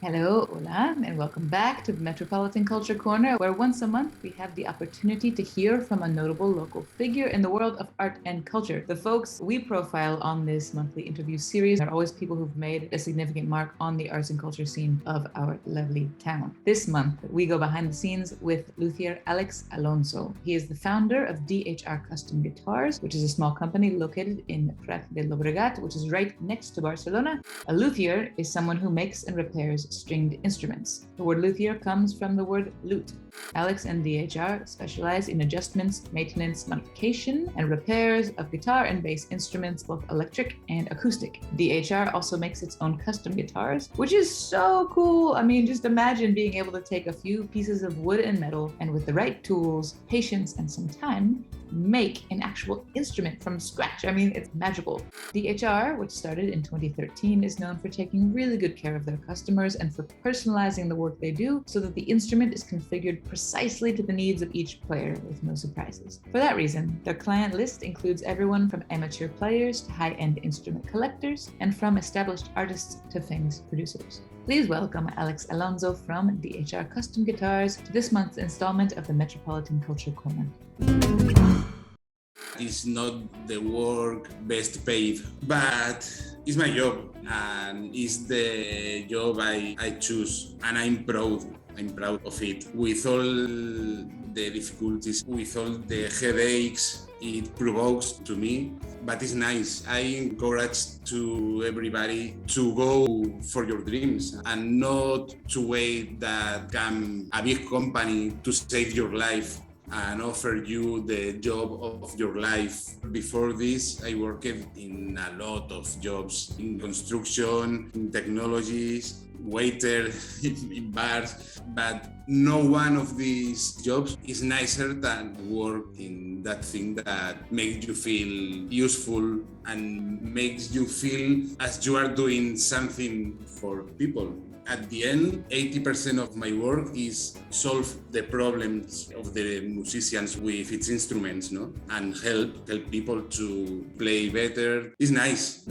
Hello, hola, and welcome back to the Metropolitan Culture Corner, where once a month we have the opportunity to hear from a notable local figure in the world of art and culture. The folks we profile on this monthly interview series are always people who've made a significant mark on the arts and culture scene of our lovely town. This month, we go behind the scenes with Luthier Alex Alonso. He is the founder of DHR Custom Guitars, which is a small company located in Prat de Llobregat, which is right next to Barcelona. A luthier is someone who makes and repairs stringed instruments. The word luthier comes from the word lute. Alex and DHR specialize in adjustments, maintenance, modification, and repairs of guitar and bass instruments, both electric and acoustic. DHR also makes its own custom guitars, which is so cool. I mean, just imagine being able to take a few pieces of wood and metal and with the right tools, patience, and some time, make an actual instrument from scratch. I mean, it's magical. DHR, which started in 2013, is known for taking really good care of their customers and for personalizing the work they do so that the instrument is configured precisely to the needs of each player with no surprises. For that reason, their client list includes everyone from amateur players to high-end instrument collectors and from established artists to famous producers. Please welcome Alex Alonso from DHR Custom Guitars to this month's installment of the Metropolitan Culture Corner. It's not the work best paid, but it's my job and it's the job I choose, and I'm proud of it. With all the difficulties, with all the headaches it provokes to me, but it's nice. I encourage to everybody to go for your dreams and not to wait that come a big company to save your life and offer you the job of your life. Before this, I worked in a lot of jobs, in construction, in technologies, waiter, in bars, but no one of these jobs is nicer than work in that thing that makes you feel useful and makes you feel as you are doing something for people. At the end, 80% of my work is solve the problems of the musicians with its instruments, no? And help people to play better. It's nice.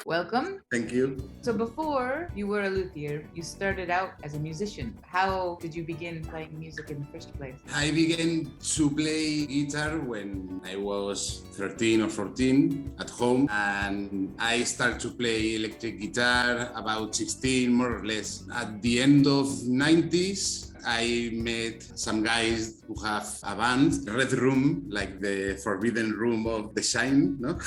Welcome. Thank you. So before you were a luthier, you started out as a musician. How did you begin playing music in the first place? I began to play guitar when I was 13 or 14 at home, and I started to play electric guitar about 16, more or less. At the end of 90s, I met some guys who have a band, Red Room, like the forbidden room of the Shine, no?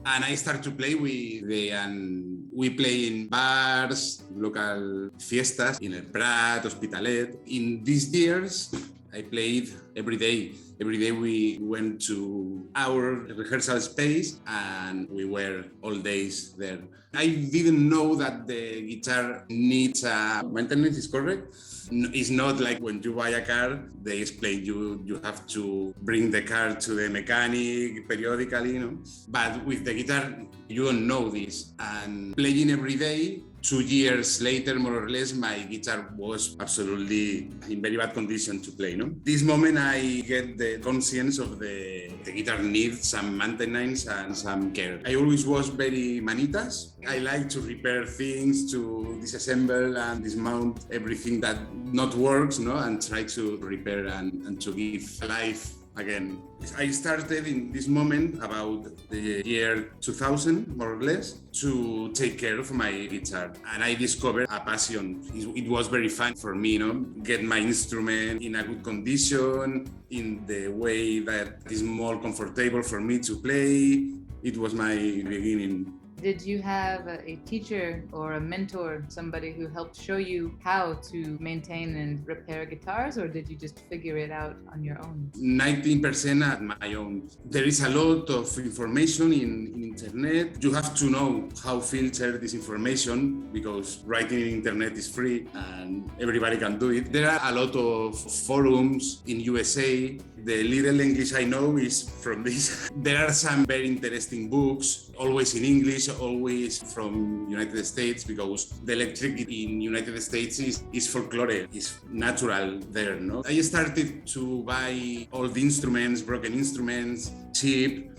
And I started to play with them, and we play in bars, local fiestas, in El Prat, Hospitalet. In these years, I played every day. Every day we went to our rehearsal space and we were all days there. I didn't know that the guitar needs maintenance, is correct? It's not like when you buy a car, they explain you have to bring the car to the mechanic periodically, you know. But with the guitar, you don't know this. And playing every day, 2 years later, more or less, my guitar was absolutely in very bad condition to play. No? This moment, I get the conscience of the guitar needs some maintenance and some care. I always was very manitas. I like to repair things, to disassemble and dismount everything that not works, no, and try to repair and to give life again. I started in this moment about the year 2000, more or less, to take care of my guitar. And I discovered a passion. It was very fun for me, you know, get my instrument in a good condition, in the way that is more comfortable for me to play. It was my beginning. Did you have a teacher or a mentor, somebody who helped show you how to maintain and repair guitars, or did you just figure it out on your own? 19% at my own. There is a lot of information in internet. You have to know how to filter this information, because writing in internet is free and everybody can do it. There are a lot of forums in USA. The little English I know is from this. There are some very interesting books, always in English, always from United States because the electric in United States is folklore, is natural there, no? I started to buy old instruments, broken instruments, cheap,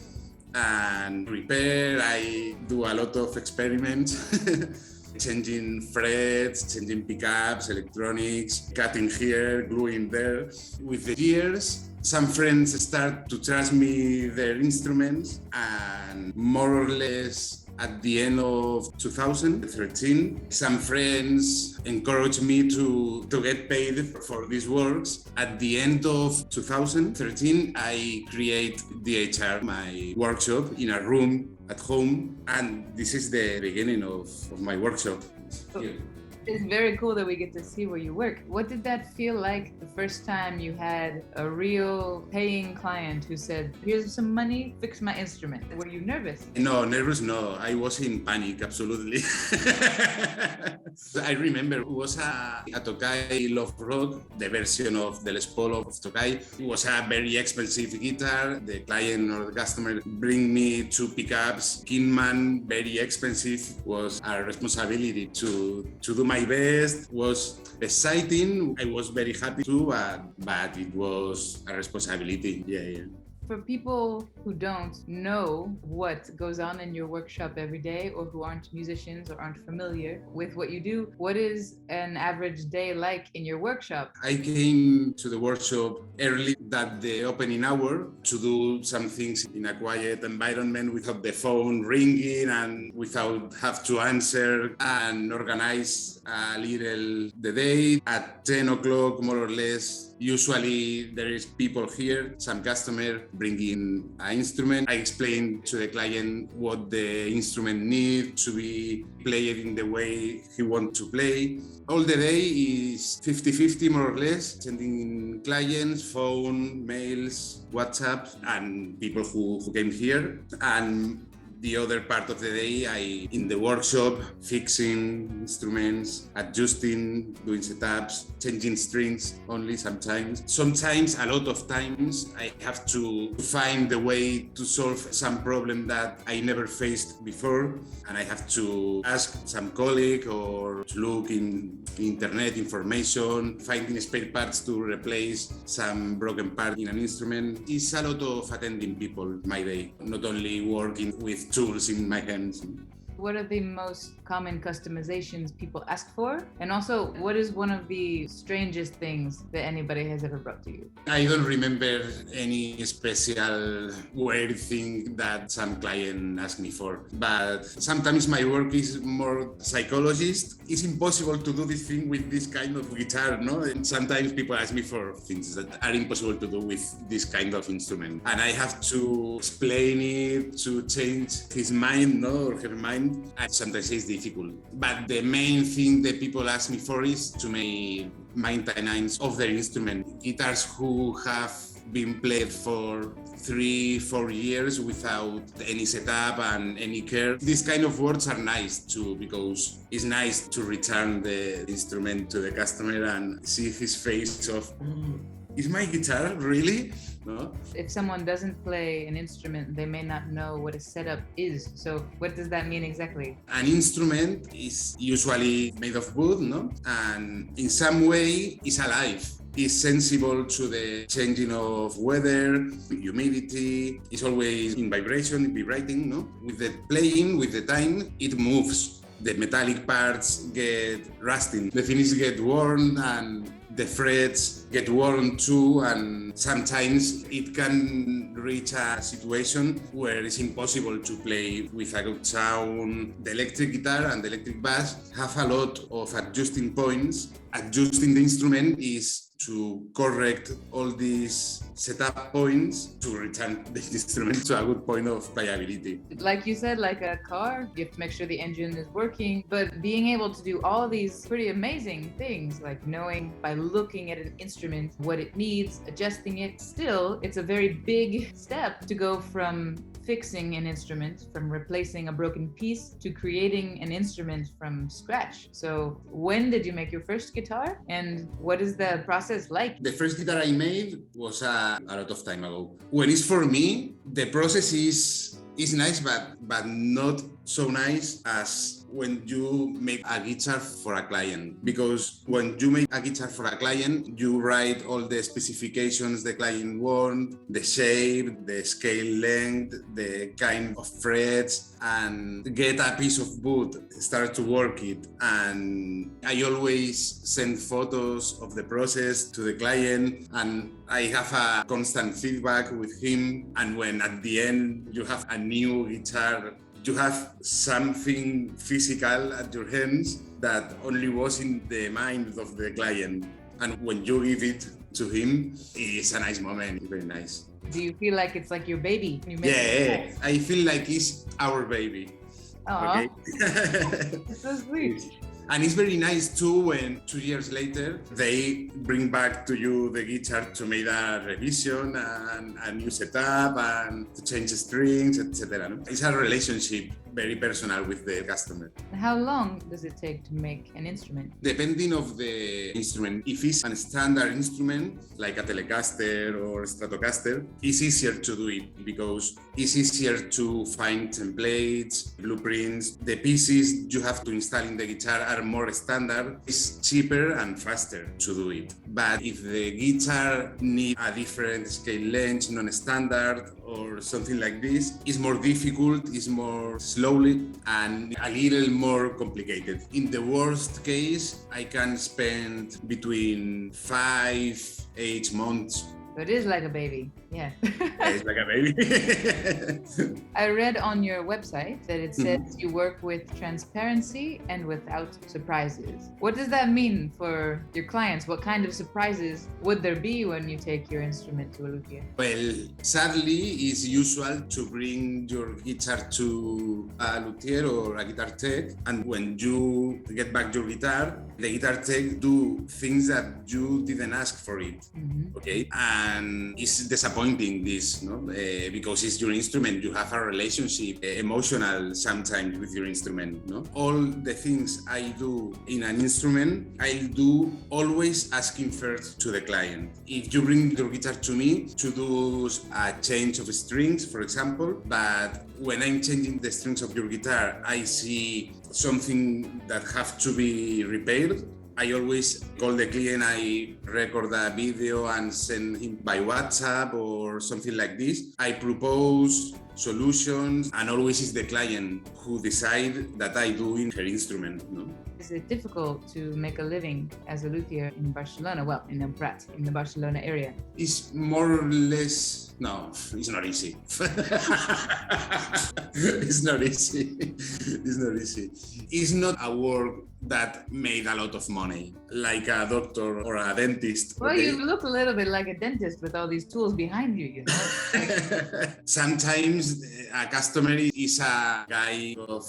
and repair. I do a lot of experiments. Changing frets, changing pickups, electronics, cutting here, gluing there. With the years, some friends start to trust me their instruments, and more or less at the end of 2013, some friends encouraged me to get paid for these works. At the end of 2013, I create DHR, my workshop, in a room at home, and this is the beginning of my workshop. Here. It's very cool that we get to see where you work. What did that feel like the first time you had a real paying client who said, here's some money, fix my instrument? Were you nervous? No, nervous, no. I was in panic, absolutely. I remember it was a Tokai Love Rock, the version of the Les Paul of Tokai. It was a very expensive guitar. The client or the customer bring me two pickups. Kingman, very expensive. It was a responsibility to do my best. It was exciting. I was very happy too, but it was a responsibility. Yeah. For people who don't know what goes on in your workshop every day, or who aren't musicians or aren't familiar with what you do, what is an average day like in your workshop? I came to the workshop early at the opening hour to do some things in a quiet environment without the phone ringing and without have to answer, and organize a little the day. At 10 o'clock, more or less, usually there is people here, some customer bringing an instrument. I explain to the client what the instrument needs to be played in the way he wants to play. All the day is 50-50 more or less, sending clients, phone, mails, WhatsApp, and people who came here. And the other part of the day, I in the workshop, fixing instruments, adjusting, doing setups, changing strings only sometimes. Sometimes, a lot of times, I have to find the way to solve some problem that I never faced before, and I have to ask some colleague or to look in internet information, finding spare parts to replace some broken part in an instrument. It's a lot of attending people my day, not only working with tools in my hands. What are the most common customizations people ask for? And also, what is one of the strangest things that anybody has ever brought to you? I don't remember any special weird thing that some client asked me for, but sometimes my work is more psychologist. It's impossible to do this thing with this kind of guitar, no? And sometimes people ask me for things that are impossible to do with this kind of instrument. And I have to explain it to change his mind, no, or her mind. And sometimes it's difficult. But the main thing that people ask me for is to make maintenance of their instrument. Guitars who have been played for 3-4 years without any setup and any care. These kind of words are nice too, because it's nice to return the instrument to the customer and see his face of, is my guitar really? No? If someone doesn't play an instrument, they may not know what a setup is. So what does that mean exactly? An instrument is usually made of wood, no? And in some way is alive. Is sensible to the changing of weather, humidity. It's always in vibration, vibrating, no? With the playing, with the time, it moves. The metallic parts get rusting. The finish get worn and the frets get worn too, and sometimes it can reach a situation where it's impossible to play with a good sound. The electric guitar and the electric bass have a lot of adjusting points. Adjusting the instrument is to correct all these setup points to return the instrument to a good point of playability. Like you said, like a car, you have to make sure the engine is working, but being able to do all these pretty amazing things, like knowing by looking at an instrument what it needs, adjusting it, still, it's a very big step to go from fixing an instrument, from replacing a broken piece, to creating an instrument from scratch. So when did you make your first guitar, and what is the process like? The first guitar I made was a lot of time ago. When it's for me, the process is nice, but not so nice as when you make a guitar for a client, because when you make a guitar for a client, you write all the specifications the client wants, the shape, the scale length, the kind of frets, and get a piece of wood, start to work it. And I always send photos of the process to the client, and I have a constant feedback with him. And when at the end you have a new guitar, you have something physical at your hands that only was in the mind of the client. And when you give it to him, it's a nice moment, it's very nice. Do you feel like it's like your baby? Yeah, I feel like it's our baby. Aww. Okay. It's so sweet. And it's very nice too when 2 years later they bring back to you the guitar to make a revision and a new setup and to change the strings, etc. It's a relationship very personal with the customer. How long does it take to make an instrument? Depending of the instrument. If it's a standard instrument like a Telecaster or Stratocaster, it's easier to do it because it's easier to find templates, blueprints. The pieces you have to install in the guitar are more standard. It's cheaper and faster to do it. But if the guitar needs a different scale length, non-standard or something like this, it's more difficult, it's more slowly and a little more complicated. In the worst case, I can spend between 5-8 months. So it is like a baby, yeah. It's like a baby. I read on your website that it says you work with transparency and without surprises. What does that mean for your clients? What kind of surprises would there be when you take your instrument to a luthier? Well, sadly, it's usual to bring your guitar to a luthier or a guitar tech, and when you get back your guitar, the guitar tech do things that you didn't ask for it, okay? And it's disappointing this, no? Because it's your instrument, you have a relationship, emotional sometimes with your instrument, no? All the things I do in an instrument, I'll do always asking first to the client. If you bring your guitar to me to do a change of strings, for example, but when I'm changing the strings of your guitar, I see something that have to be repaired, I always call the client, I record a video and send him by WhatsApp or something like this. I propose solutions, and always is the client who decide that I do in her instrument. No? Is it difficult to make a living as a luthier in Barcelona? Well, in Prat, in the Barcelona area. It's more or less, no, it's not easy. It's not easy. It's not easy. It's not a work that made a lot of money, like a doctor or a dentist. Well, okay? You look a little bit like a dentist with all these tools behind you, you know? Sometimes a customer is a guy of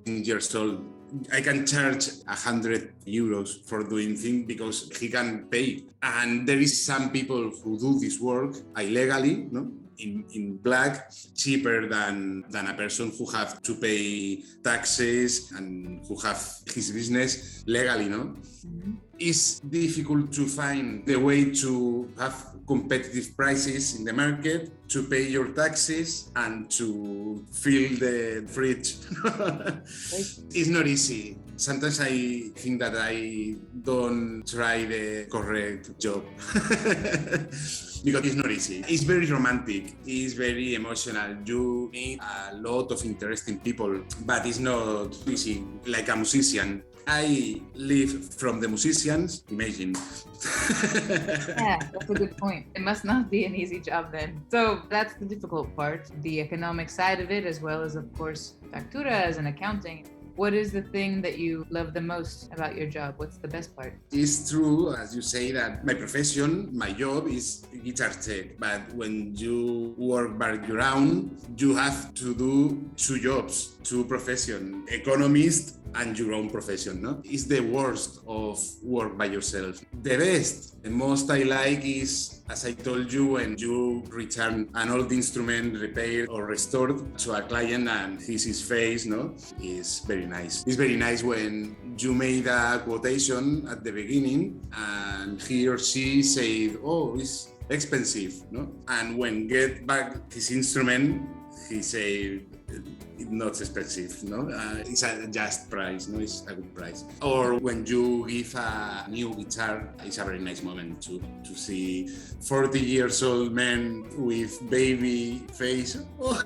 10 years old. I can charge 100 euros for doing things because he can pay. And there is some people who do this work illegally, no? In black, cheaper than a person who have to pay taxes and who have his business legally, no? It's difficult to find the way to have competitive prices in the market, to pay your taxes and to fill the fridge. It's not easy. Sometimes I think that I don't try the correct job. Because it's not easy. It's very romantic, it's very emotional. You meet a lot of interesting people, but it's not easy. Like a musician, I live from the musicians, imagine. Yeah, that's a good point. It must not be an easy job then. So that's the difficult part, the economic side of it, as well as, of course, facturas and accounting. What is the thing that you love the most about your job? What's the best part? It's true, as you say, that my profession, my job is guitar tech. But when you work by your own, you have to do two jobs, two professions, economist and your own profession. No? It's the worst of work by yourself. The best, the most I like is, as I told you, when you return an old instrument repaired or restored to a client and he sees his face, no? It's very nice. It's very nice when you made a quotation at the beginning and he or she said, oh, it's expensive, no? And when get back his instrument, he said, it's not expensive, no? It's a just price, no? It's a good price. Or when you give a new guitar, it's a very nice moment to see 40 years old men with baby face. Oh,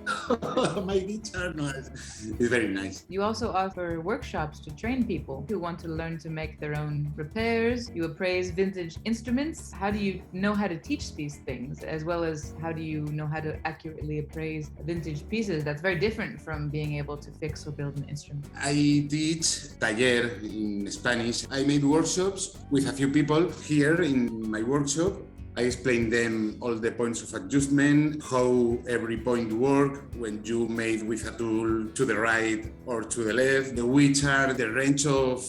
my guitar, no, it's very nice. You also offer workshops to train people who want to learn to make their own repairs. You appraise vintage instruments. How do you know how to teach these things, as well as how do you know how to accurately appraise vintage pieces? That's very different from being able to fix or build an instrument. I teach taller in Spanish. I made workshops with a few people here in my workshop. I explain them all the points of adjustment, how every point works when you made with a tool to the right or to the left, which are the range of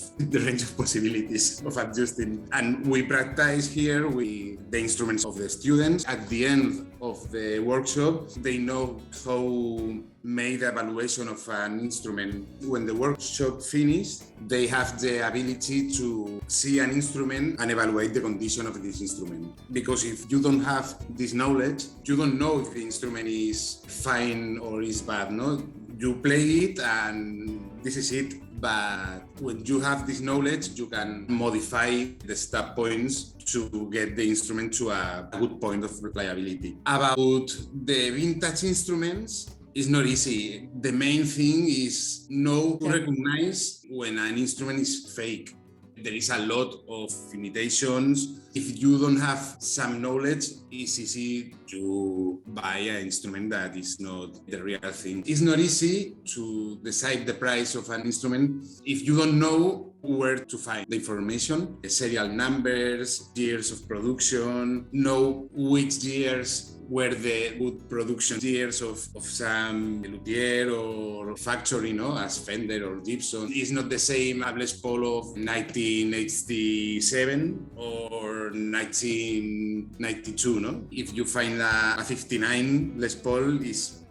possibilities of adjusting. And we practice here with the instruments of the students. At the end of the workshop, they know how made evaluation of an instrument. When the workshop finished, they have the ability to see an instrument and evaluate the condition of this instrument. Because if you don't have this knowledge, you don't know if the instrument is fine or is bad, no? You play it and this is it. But when you have this knowledge, you can modify the stop points to get the instrument to a good point of reliability. About the vintage instruments, it's not easy. The main thing is to recognize when an instrument is fake. There is a lot of imitations. If you don't have some knowledge, it's easy to buy an instrument that is not the real thing. It's not easy to decide the price of an instrument if you don't know where to find the information, the serial numbers, years of production, know which years were the good production years of some Luthier or factory, no, as Fender or Gibson. It's not the same Les Paul of 1987 or 1992, no? If you find a 59 Les Paul, it's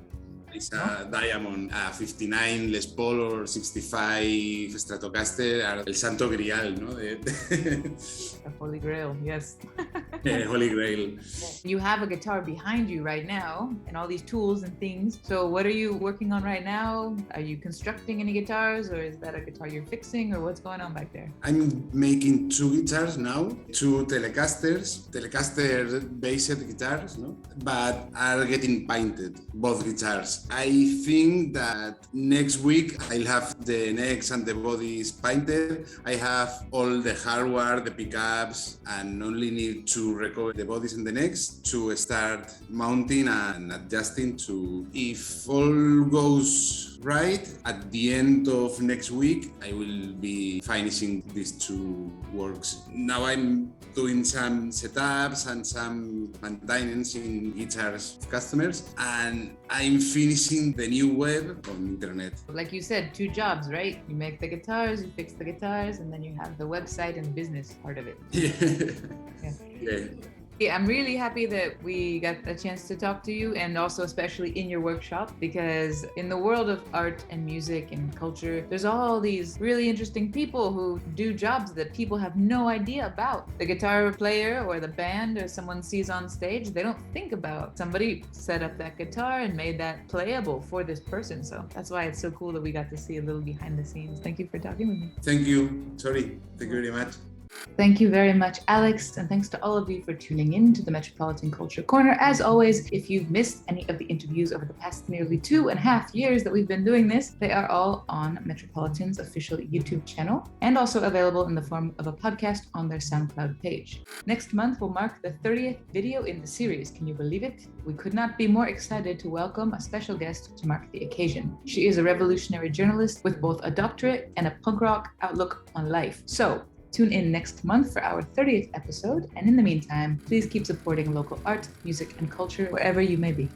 a diamond. A 59 Les Paul or 65 Stratocaster are el santo grial, no? A holy grail, yes. Holy grail. You have a guitar behind you right now and all these tools and things. So what are you working on right now? Are you constructing any guitars, or is that a guitar you're fixing, or what's going on back there? I'm making two guitars now, two Telecaster-based guitars, no? But are getting painted, both guitars. I think that next week I'll have the necks and the bodies painted. I have all the hardware, the pickups, and only need to recover the bodies and the necks to start mounting and adjusting to. If all goes right, at the end of next week, I will be finishing these two works. Now I'm doing some setups and some maintenance in guitars of customers, and I'm finishing the new web on internet. Like you said, two jobs, right? You make the guitars, you fix the guitars, and then you have the website and the business part of it. Yeah. Yeah, I'm really happy that we got a chance to talk to you, and also especially in your workshop, because in the world of art and music and culture, there's all these really interesting people who do jobs that people have no idea about. The guitar player or the band or someone sees on stage, they don't think about somebody set up that guitar and made that playable for this person. So that's why it's so cool that we got to see a little behind the scenes. Thank you for talking with me. Thank you. Sorry. Thank you very much. Thank you very much, Alex, and thanks to all of you for tuning in to the Metropolitan Culture Corner. As always, if you've missed any of the interviews over the past nearly 2.5 years that we've been doing this, they are all on Metropolitan's official YouTube channel and also available in the form of a podcast on their SoundCloud page. Next month will mark the 30th video in the series. Can you believe it? We could not be more excited to welcome a special guest to mark the occasion. She is a revolutionary journalist with both a doctorate and a punk rock outlook on life. So, tune in next month for our 30th episode, and in the meantime, please keep supporting local art, music, and culture wherever you may be.